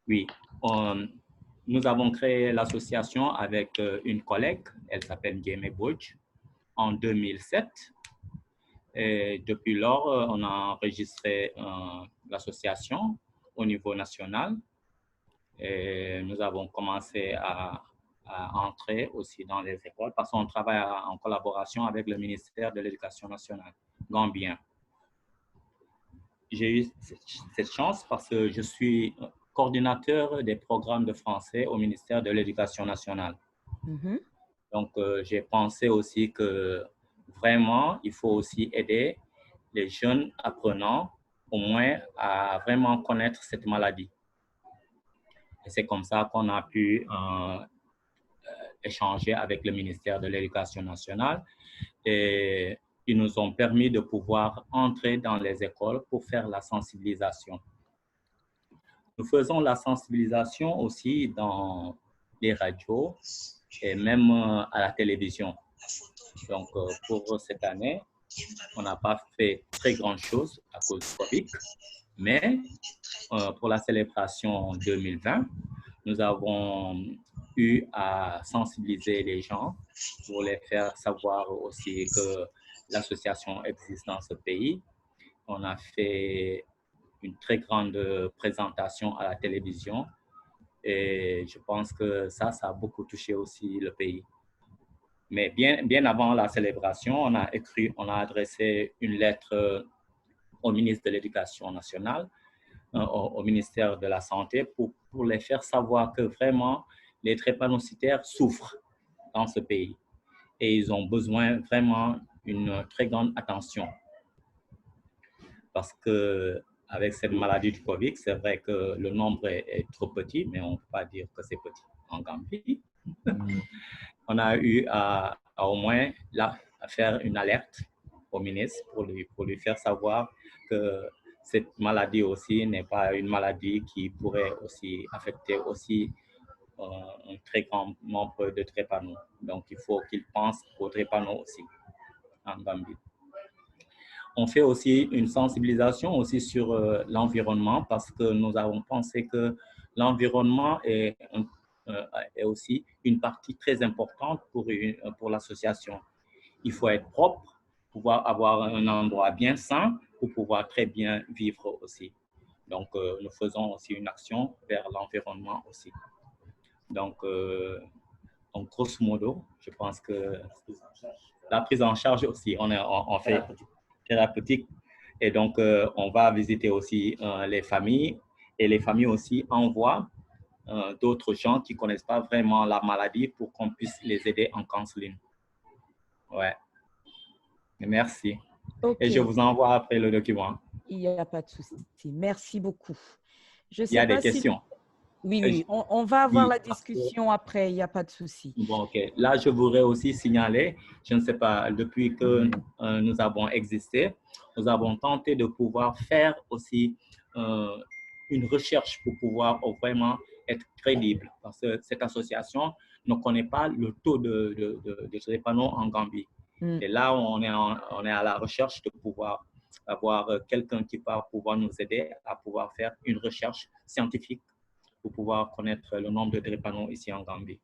Oui. On- Nous avons créé l'association avec une collègue, elle s'appelle Ndiémé Bodj, en 2007. Et depuis lors, on a enregistré l'association au niveau national et nous avons commencé à entrer aussi dans les écoles parce qu'on travaille en collaboration avec le ministère de l'Éducation nationale gambien. J'ai eu cette chance parce que je suis coordinateur des programmes de français au ministère de l'Éducation nationale. Mhm. Donc, j'ai pensé aussi que vraiment, il faut aussi aider les jeunes apprenants au moins à vraiment connaître cette maladie. Et c'est comme ça qu'on a pu échanger avec le ministère de l'Éducation nationale et ils nous ont permis de pouvoir entrer dans les écoles pour faire la sensibilisation. Nous faisons la sensibilisation aussi dans les radios et même à la télévision. Donc, pour cette année, on n'a pas fait très grand chose à cause du Covid, mais pour la célébration 2020, nous avons eu à sensibiliser les gens pour les faire savoir aussi que l'association existe dans ce pays. On a fait une très grande présentation à la télévision et je pense que ça a beaucoup touché aussi le pays. Mais bien avant la célébration, on a adressé une lettre au ministre de l'Éducation nationale, au ministère de la Santé, pour les faire savoir que vraiment les drépanocytaires souffrent dans ce pays et ils ont besoin vraiment d'une très grande attention. Parce que avec cette maladie du Covid, c'est vrai que le nombre est trop petit, mais on ne peut pas dire que c'est petit en Gambie. On a eu à au moins à faire une alerte au ministre pour lui faire savoir que cette maladie aussi n'est pas une maladie qui pourrait aussi affecter aussi un très grand nombre de trépanos. Donc, il faut qu'il pense aux trépanos aussi en Gambie. On fait aussi une sensibilisation aussi sur l'environnement parce que nous avons pensé que l'environnement est aussi une partie très importante pour l'association. Il faut être propre, pouvoir avoir un endroit bien sain pour pouvoir très bien vivre aussi. Donc, nous faisons aussi une action vers l'environnement aussi. Donc, grosso modo, je pense que la prise en charge aussi, on fait thérapeutique. Et donc, on va visiter aussi les familles et les familles aussi envoient d'autres gens qui ne connaissent pas vraiment la maladie pour qu'on puisse les aider en counseling. Ouais, merci. Et je Ok, vous envoie après le document. il n'y a pas de souci. Merci beaucoup. Je ne Il y sais a des pas si... questions. Oui, Euh, oui, je- oui. On va avoir Oui, la parce que discussion après, il n'y a pas de souci. bon, ok. Là, je voudrais aussi signaler, je ne sais pas, depuis que nous avons existé, nous avons tenté de pouvoir faire aussi euh, une recherche pour pouvoir vraiment être crédible. Parce que cette association ne connaît pas le taux de drépano en Gambie. Mm. Et là, on est à la recherche de pouvoir avoir quelqu'un qui va pouvoir nous aider à pouvoir faire une recherche scientifique pour pouvoir connaître le nombre de drépano ici en Gambie.